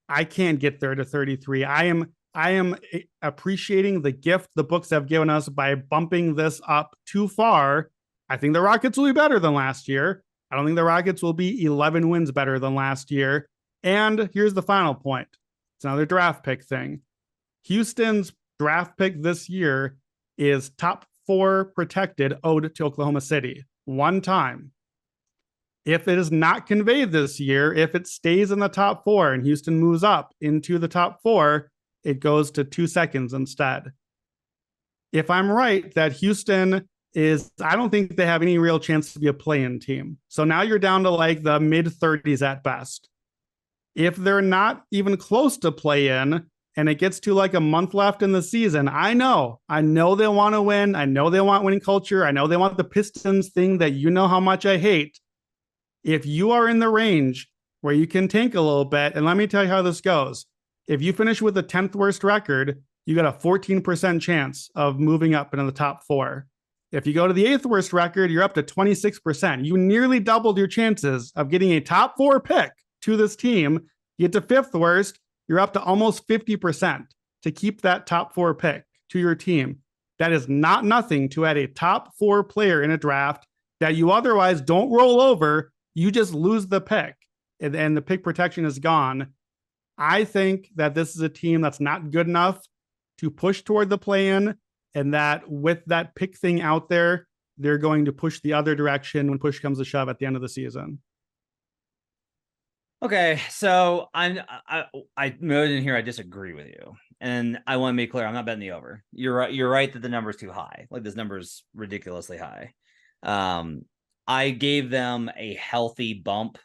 I can't get there to 33. I am appreciating the gift the books have given us by bumping this up too far. I think the Rockets will be better than last year. I don't think the Rockets will be 11 wins better than last year. And here's the final point. It's another draft pick thing. Houston's draft pick this year is top 4 protected owed to Oklahoma City. One time. If it is not conveyed this year, if it stays in the top 4 and Houston moves up into the top 4, it goes to 2 seconds instead. If I'm right that Houston is, I don't think they have any real chance to be a play-in team. So now you're down to like the mid 30s at best. If they're not even close to play-in and it gets to like a month left in the season, I know they want to win. I know they want winning culture. I know they want the Pistons thing that you know how much I hate. If you are in the range where you can tank a little bit, and let me tell you how this goes. If you finish with the 10th worst record, you got a 14% chance of moving up into the top 4. If you go to the 8th worst record, you're up to 26%. You nearly doubled your chances of getting a top 4 pick to this team. You get to 5th worst, you're up to almost 50% to keep that top 4 pick to your team. That is not nothing to add a top 4 player in a draft that you otherwise don't roll over. You just lose the pick and the pick protection is gone. I think that this is a team that's not good enough to push toward the play-in, and that with that pick thing out there, they're going to push the other direction when push comes to shove at the end of the season. Okay, so I noted in here I disagree with you, and I want to be clear. I'm not betting the over. You're right. You're right that the number is too high. Like, this number is ridiculously high. I gave them a healthy bump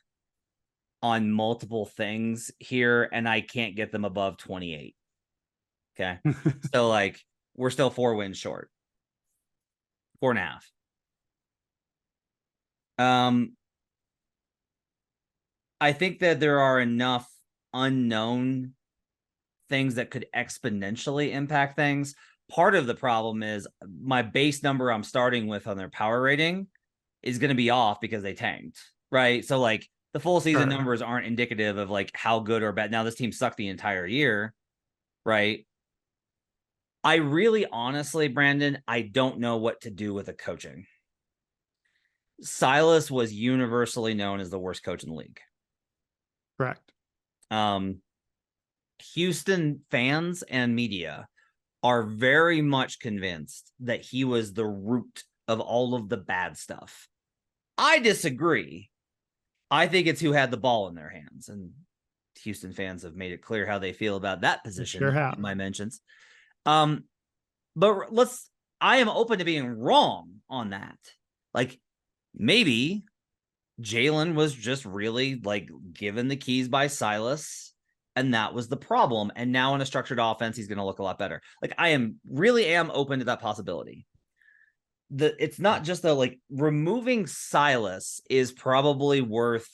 on multiple things here, and I can't get them above 28. Okay, so like we're still 4 wins short, 4.5. I think that there are enough unknown things that could exponentially impact things. Part of the problem is my base number I'm starting with on their power rating is going to be off because they tanked, right? So like the full season numbers aren't indicative of like how good or bad. Now this team sucked the entire year, right? I really honestly, Brandon, I don't know what to do with the coaching. Silas was universally known as the worst coach in the league. Correct. Houston fans and media are very much convinced that he was the root of all of the bad stuff. I disagree. I think it's who had the ball in their hands, and Houston fans have made it clear how they feel about that position. Sure have. In my mentions. But I am open to being wrong on that. Like, maybe Jalen was just really like given the keys by Silas, and that was the problem. And now in a structured offense, he's going to look a lot better. Like, I am open to that possibility. It's not just though, like, removing Silas is probably worth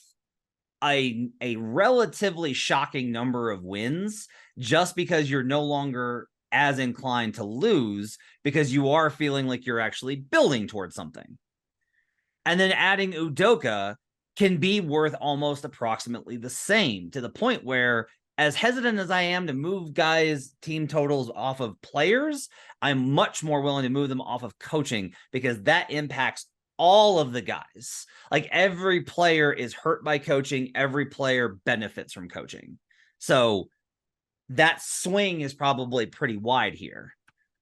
a relatively shocking number of wins, just because you're no longer as inclined to lose, because you are feeling like you're actually building towards something. And then adding Udoka can be worth almost approximately the same, to the point where, as hesitant as I am to move guys' team totals off of players, I'm much more willing to move them off of coaching, because that impacts all of the guys. Like, every player is hurt by coaching. Every player benefits from coaching. So that swing is probably pretty wide here.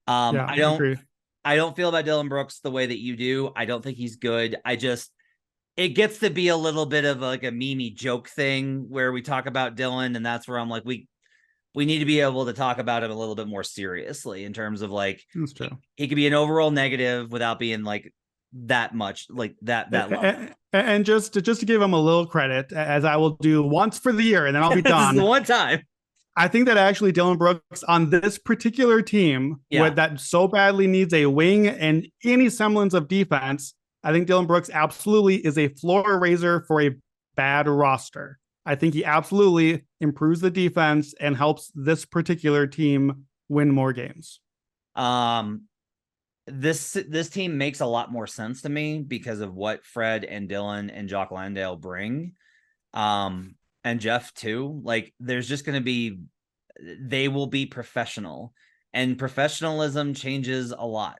I don't feel about Dillon Brooks the way that you do. I don't think he's good. It gets to be a little bit of like a meme joke thing where we talk about Dillon, and that's where I'm like, we need to be able to talk about him a little bit more seriously, in terms of like, that's true. He could be an overall negative without being like that much like that level. And just to give him a little credit, as I will do once for the year, and then I'll be done. This is the one time. I think that actually Dillon Brooks on this particular team that so badly needs a wing and any semblance of defense, I think Dillon Brooks absolutely is a floor raiser for a bad roster. I think he absolutely improves the defense and helps this particular team win more games. This team makes a lot more sense to me because of what Fred and Dylan and Jock Landale bring. And Jeff too. Like, there's just going to be, they will be professional, and professionalism changes a lot.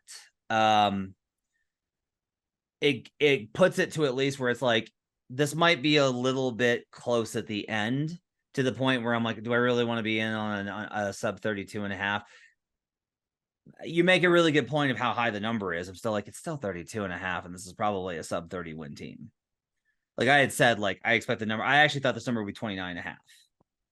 It puts it to at least where it's like, this might be a little bit close at the end, to the point where I'm like, do I really want to be in on a sub 32.5? You make a really good point of how high the number is. I'm still like, it's still 32.5, and this is probably a sub 30 win team. Like I had said, like I expect the number. I actually thought this number would be 29.5.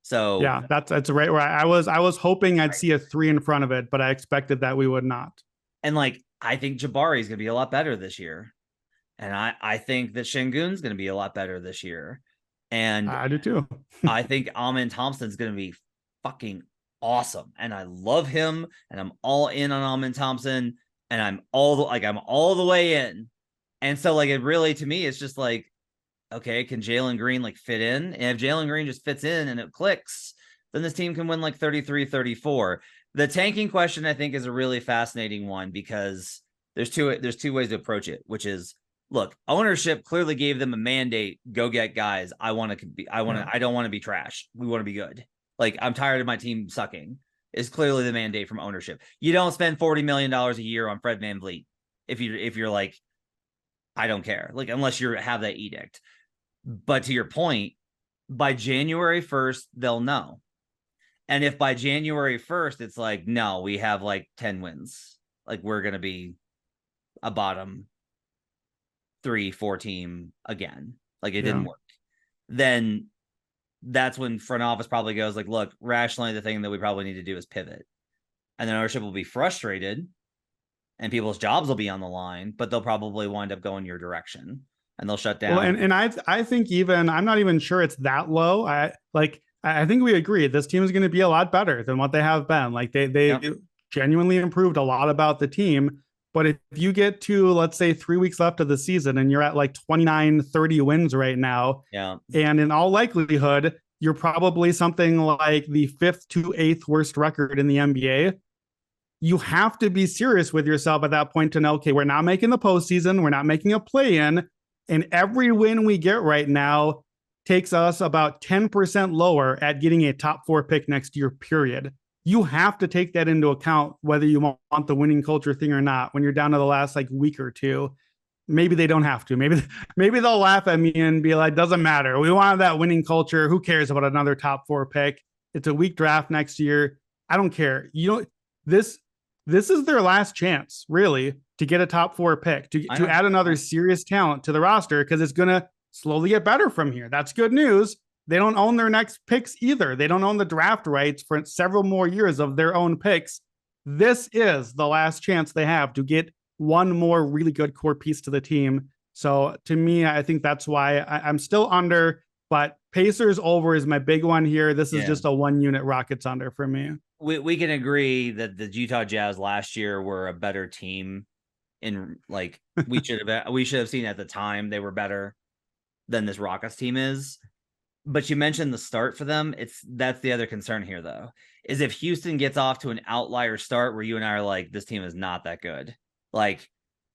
So yeah, that's right where I was hoping I'd see a 3 in front of it, but I expected that we would not. And like I think Jabari is going to be a lot better this year, and I think that Şengün's going to be a lot better this year, and I do too. I think Amen Thompson's going to be fucking awesome, and I love him, and I'm all in on Amen Thompson, and I'm all the way in, and so like it really to me it's just like, okay, can Jalen Green like fit in? And if Jalen Green just fits in and it clicks, then this team can win like 33-34. The tanking question, I think, is a really fascinating one because there's two ways to approach it, which is, look, ownership clearly gave them a mandate, go get guys. I don't want to be trash. We want to be good. Like, I'm tired of my team sucking is clearly the mandate from ownership. You don't spend $40 million a year on Fred VanVleet if you're like, I don't care. Like, unless you have that edict. But to your point, by January 1st, they'll know. And if by January 1st, it's like, no, we have like 10 wins. Like we're going to be a bottom 3-4 team again. Like it didn't work. Then that's when front office probably goes like, look, rationally, the thing that we probably need to do is pivot. And then ownership will be frustrated and people's jobs will be on the line, but they'll probably wind up going your direction and they'll shut down. Well, and I think even, I'm not even sure it's that low. I think we agree this team is going to be a lot better than what they have been. Like they genuinely improved a lot about the team. But if you get to, let's say, 3 weeks left of the season and you're at like 29-30 wins right now, and in all likelihood, you're probably something like the 5th to 8th worst record in the NBA. You have to be serious with yourself at that point to know, okay, we're not making the postseason. We're not making a play-in. And every win we get right now takes us about 10% lower at getting a top 4 pick next year, period. You have to take that into account, whether you want the winning culture thing or not, when you're down to the last like week or two. Maybe they don't have to. Maybe they'll laugh at me and be like, doesn't matter. We want that winning culture. Who cares about another top 4 pick? It's a weak draft next year. I don't care. This is their last chance, really, to get a top 4 pick, to add another serious talent to the roster, because it's going to slowly get better from here. That's good news. They don't own their next picks either. They don't own the draft rights for several more years of their own picks. This is the last chance they have to get one more really good core piece to the team. So to me, I think that's why I'm still under, but Pacers over is my big one here. This is just a 1 unit Rockets under for me. We can agree that the Utah Jazz last year were a better team. In like we should have seen at the time they were better than this Rockets team is. But you mentioned the start for them. That's the other concern here, though, is if Houston gets off to an outlier start where you and I are like, this team is not that good. Like,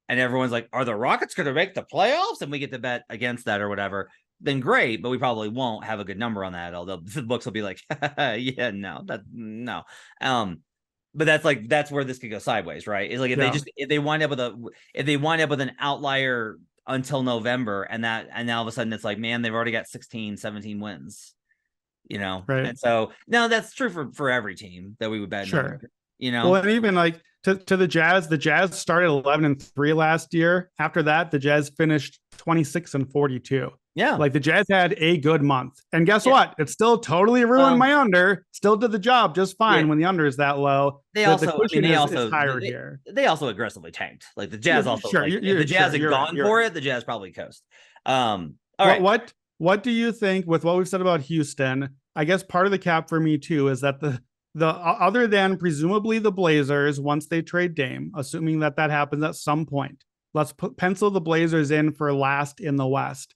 and everyone's like, are the Rockets going to make the playoffs? And we get to bet against that or whatever. Then great, but we probably won't have a good number on that. Although the books will be like, yeah, no. But that's where this could go sideways, right? It's like if they wind up with an outlier until November and now all of a sudden it's like, man, they've already got 16-17 wins, right? And so now that's true for every team that we would bet. Sure. Well, and even like to the Jazz started 11-3 last year. After that, the Jazz finished 26-42. Yeah. Like the Jazz had a good month. And guess what? It still totally ruined my under. Still did the job just fine when the under is that low. They also higher here. They also aggressively tanked. Like the Jazz if the Jazz had gone for it, the Jazz probably coast. All right. What do you think with what we've said about Houston? I guess part of the cap for me too is that the other than presumably the Blazers, once they trade Dame, assuming that happens at some point, let's pencil the Blazers in for last in the West.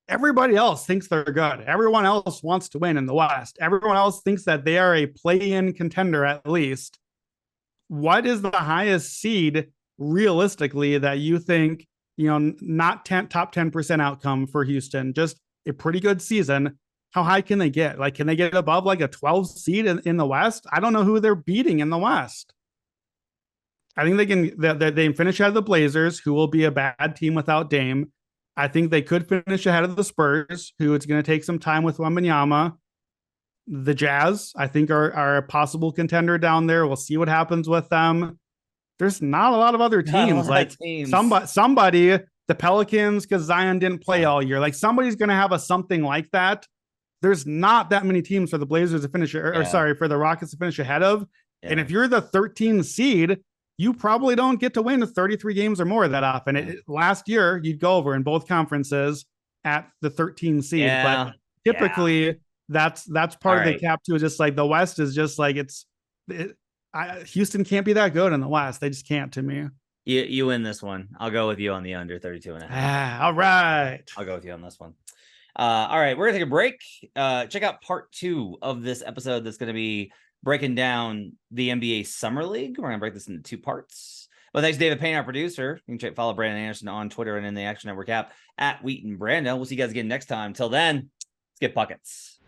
Everybody else thinks they're good. Everyone else wants to win in the West. Everyone else thinks that they are a play-in contender at least. What is the highest seed realistically that you think, not top 10% outcome for Houston, just a pretty good season? How high can they get? Like, can they get above like a 12 seed in the West? I don't know who they're beating in the West. I think they can finish ahead of the Blazers, who will be a bad team without Dame. I think they could finish ahead of the Spurs, who it's going to take some time with Wembanyama. The Jazz, I think, are a possible contender down there. We'll see what happens with them. There's not a lot of other teams. Somebody the Pelicans because Zion didn't play all year. Like somebody's going to have something like that. There's not that many teams for the Blazers to finish, or sorry, for the Rockets to finish ahead of. Yeah. And if you're the 13th seed, you probably don't get to win 33 games or more that often. Last year, you'd go over in both conferences at the 13th seed, but typically that's part of the cap too. Is just like the West is just like Houston can't be that good in the West. They just can't to me. You win this one. I'll go with you on the under 32.5. All right. I'll go with you on this one. All right, we're gonna take a break. Check out part 2 of this episode that's gonna be breaking down the NBA Summer League. We're gonna break this into 2 parts. But thanks, David Payne, our producer. You can follow Brandon Anderson on Twitter and in the Action Network app at Wheaton Brando. We'll see you guys again next time. Till then, let's get buckets.